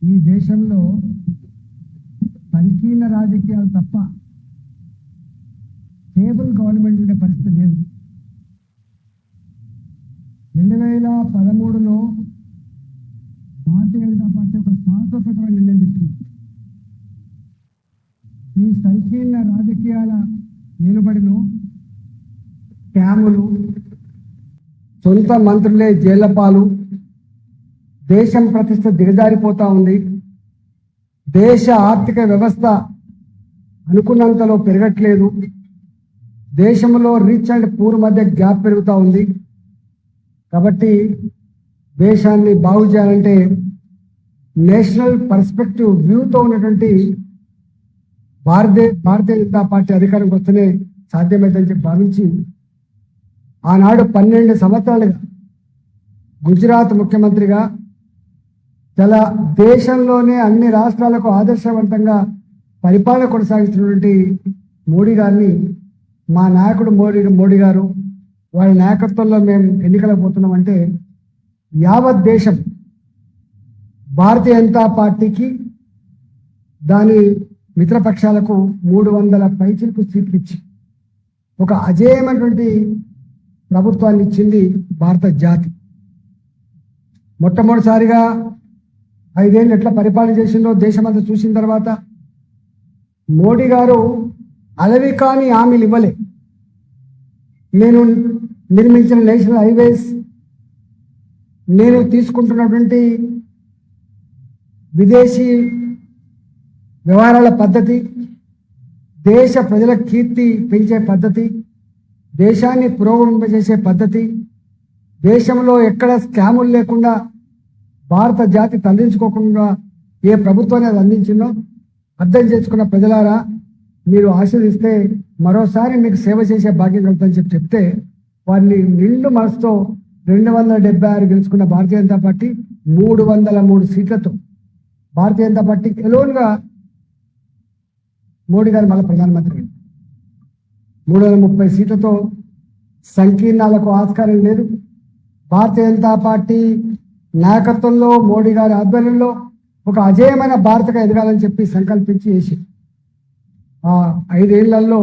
ఈ దేశంలో సంకీర్ణ రాజకీయాలు తప్ప స్టేబుల్ గవర్నమెంట్ ఉండే పరిస్థితి లేదు. 2013లో భారతీయ జనతా పార్టీ ఒక సాహసోపేతమైన నిర్ణయం తీసుకుంది. ఈ సంకీర్ణ రాజకీయాల నిలబడిలో స్కాములు, సొంత మంత్రులే జైళ్ల పాలు, దేశం ప్రతిష్ట దిగజారిపోతా ఉంది. దేశ ఆర్థిక వ్యవస్థ అనుకున్నంతలో పెరగట్లేదు. దేశంలో రిచ్ అండ్ పూర్ మధ్య గ్యాప్ పెరుగుతూ ఉంది. కాబట్టి దేశాన్ని బాగు చేయాలంటే నేషనల్ పర్స్పెక్టివ్ వ్యూతో ఉన్నటువంటి భారతీయ జనతా పార్టీ అధికారంకి వస్తేనే సాధ్యమైందని చెప్పి భావించి ఆనాడు 12 సంవత్సరాలుగా గుజరాత్ ముఖ్యమంత్రిగా చాలా దేశంలోనే అన్ని రాష్ట్రాలకు ఆదర్శవంతంగా పరిపాలన కొనసాగిస్తున్నటువంటి మోడీ గారిని మా నాయకుడు మోడీ గారు వారి నాయకత్వంలో మేము ఎన్నికలకు పోతున్నామంటే యావత్ దేశం భారతీయ జనతా పార్టీకి దాని మిత్రపక్షాలకు 300 పైచిలకు సీట్లు ఇచ్చి ఒక అజేయమైనటువంటి ప్రభుత్వాన్ని ఇచ్చింది భారత జాతి. మొట్టమొదటిసారిగా 5 ఏళ్ళు ఎట్లా పరిపాలన చేసిందో దేశమంతా చూసిన తర్వాత మోడీ గారు అలవి కాని హామీలు ఇవ్వలే. నేను నిర్మించిన నేషనల్ హైవేస్, నేను తీసుకుంటున్నటువంటి విదేశీ వ్యవహారాల పద్ధతి, దేశ ప్రజల కీర్తి పెంచే పద్ధతి, దేశాన్ని పురోగమింపజేసే పద్ధతి, దేశంలో ఎక్కడ స్కాములు లేకుండా భారత జాతి తరలించుకోకుండా ఏ ప్రభుత్వాన్ని అది అందించిందో అర్థం చేసుకున్న ప్రజలారా, మీరు ఆశీర్వదిస్తే మరోసారి మీకు సేవ చేసే భాగ్యం కలుగుతుందని చెప్తే వారిని నిండు మనసుతో 276 గెలుచుకున్న భారతీయ జనతా పార్టీ 303 సీట్లతో భారతీయ జనతా పార్టీ ఎలోన్గా మోడీ గారు మళ్ళీ ప్రధానమంత్రి 330 సీట్లతో సంకీర్ణాలకు ఆస్కారం లేదు. భారతీయ జనతా పార్టీ నాయకత్వంలో మోడీ గారి ఆధ్వర్యంలో ఒక అజేయమైన భారతగా ఎదగాలని చెప్పి సంకల్పించి చేసి ఆ 5 ఏళ్లలో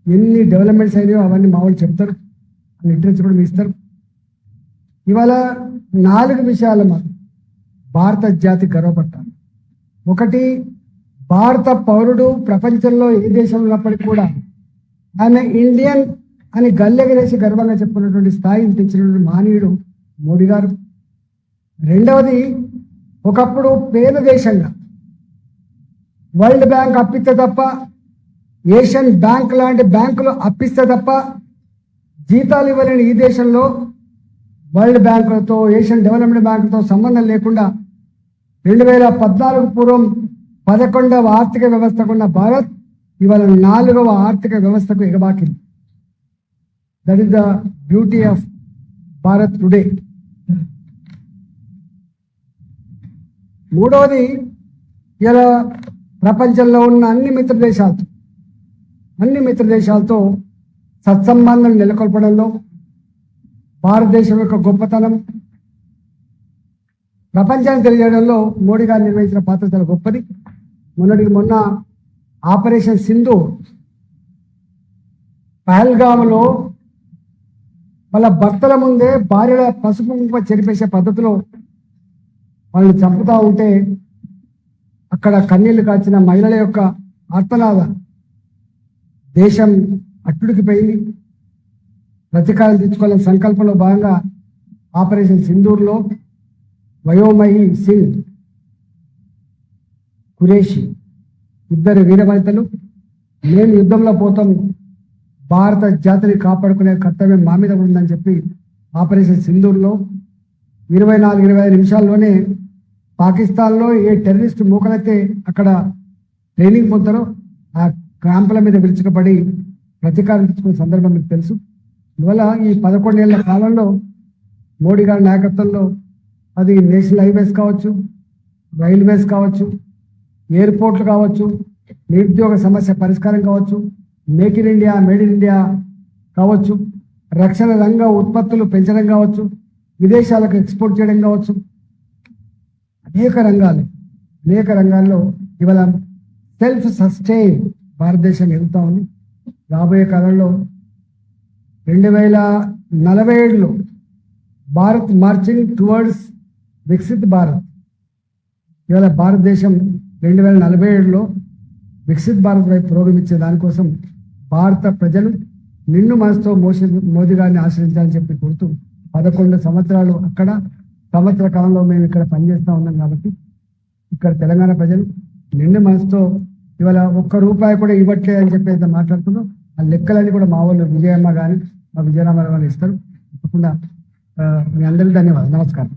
ఎన్ని డెవలప్మెంట్స్ అయినాయో అవన్నీ మా వాళ్ళు చెప్తారు, లిటరేచర్ కూడా ఇస్తారు. ఇవాళ 4 విషయాలు మాత్రం భారత జాతి గర్వపడతాను. ఒకటి, భారత పౌరుడు ప్రపంచంలో ఏ దేశంలో ఉన్నప్పటికీ కూడా ఆమె ఇండియన్ అని గల్లెగరేసి గర్వంగా చెప్పుకున్నటువంటి స్థాయిని తెచ్చినటువంటి మహనీయుడు మోడీ గారు. రెండవది, ఒకప్పుడు పేద దేశంగా వరల్డ్ బ్యాంక్ అప్పిస్తే తప్ప, ఏషియన్ బ్యాంక్ లాంటి బ్యాంకులు అప్పిస్తే తప్ప జీతాలు ఇవ్వలేని ఈ దేశంలో వరల్డ్ బ్యాంకులతో, ఏషియన్ డెవలప్మెంట్ బ్యాంకులతో సంబంధం లేకుండా 2014 పూర్వం 11వ ఆర్థిక వ్యవస్థకు ఉన్న భారత్ ఇవాళ 4వ ఆర్థిక వ్యవస్థకు ఎగబాకింది. That is the beauty of Bharat today. మూడవది, ఇలా ప్రపంచంలో ఉన్న అన్ని మిత్ర దేశాలతో సత్సంబంధం నెలకొల్పడంలో భారతదేశం యొక్క గొప్పతనం ప్రపంచానికి తెలియజేయడంలో మోడీ గారు నిర్వహించిన పాత్ర చాలా గొప్పది. మొన్న ఆపరేషన్ సింధూర్ పహల్గామ్లో వాళ్ళ భర్తల ముందే భార్యల పసుపు కుంకుమ చెరిపేసే పద్ధతిలో వాళ్ళని చంపుతూ ఉంటే అక్కడ కన్నీళ్లు కాచిన మహిళల యొక్క ఆర్తనాద దేశం అట్టుడికి పోయింది. ప్రతీకారం తెచ్చుకోవాలని సంకల్పంలో భాగంగా ఆపరేషన్ సింధూర్లో వయోమహి సింగ్, ఖురేషి 2 వీరవనితలు, మేము యుద్ధంలో పోతాం, భారత జాతిని కాపాడుకునే కర్తవ్యం మా మీద ఉందని చెప్పి ఆపరేషన్ సింధూర్లో 24-25 నిమిషాల్లోనే పాకిస్తాన్లో ఏ టెర్రరిస్ట్ మూకలైతే అక్కడ ట్రైనింగ్ పొందుతారో ఆ క్యాంపుల మీద విరుచుకుపడి ప్రతీకారం తెచ్చుకునే సందర్భం మీకు తెలుసు. అందువల్ల ఈ 11 ఏళ్ల కాలంలో మోడీ గారి నాయకత్వంలో అది నేషనల్ హైవేస్ కావచ్చు, రైల్వేస్ కావచ్చు, ఎయిర్పోర్ట్లు కావచ్చు, నిరుద్యోగ సమస్య పరిష్కారం కావచ్చు, మేడ్ ఇన్ ఇండియా కావచ్చు, రక్షణ రంగ ఉత్పత్తులు పెంచడం కావచ్చు, విదేశాలకు ఎక్స్పోర్ట్ చేయడం కావచ్చు, అనేక రంగాలు అనేక రంగాల్లో ఇవాళ సెల్ఫ్ సస్టైన్ భారతదేశం ఎదుగుతా ఉంది. రాబోయే కాలంలో 2047లో భారత్ మార్చింగ్ టువర్డ్స్ వికసిత్ భారత్. ఇవాళ భారతదేశం 2047లో వికసిత్ భారత్ వైపు పురోగమించే దానికోసం భారత ప్రజలు నిన్ను మనసుతో మోదీ గారిని ఆశ్రయించాలని చెప్పి కోరుతూ 11 సంవత్సరాలు అక్కడ, సంవత్సర కాలంలో మేము ఇక్కడ పనిచేస్తూ ఉన్నాం. కాబట్టి ఇక్కడ తెలంగాణ ప్రజలు నిండు మనసుతో ఇవాళ ₹1 కూడా ఇవ్వట్లేదు అని చెప్పి అయితే మాట్లాడుతున్నాం. ఆ లెక్కలన్నీ కూడా మా వాళ్ళు విజయమ్మ కానీ మా విజయరామారావు గారు ఇస్తారు. తప్పకుండా మీ అందరికీ ధన్యవాదాలు. నమస్కారం.